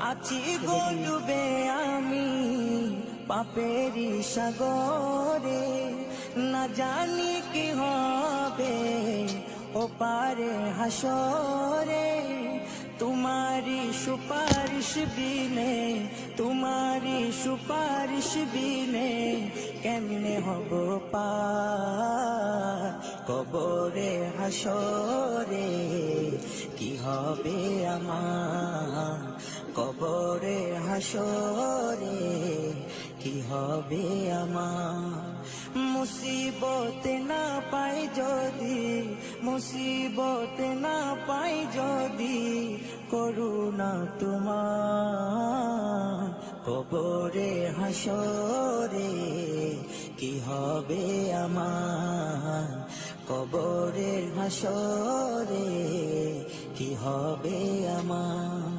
আছি গো ডুবে আমি পাপেরি সাগরে, না জানি কি হবে ও পারে হাসরে। তোমারি সুপারিশ বিনে, তোমারি সুপারিশ বিনে কেমনে হব পার কবরে হাসরে। কি হবে আমার কবরে হাসরে, কি হবে আমার। মুসিবতে না পাই যদি, মুসিবতে না পাই যদি করুণা তোমার কবরে হাসরে। কি হবে আমার কবরে হাসরে, কি হবে আমার।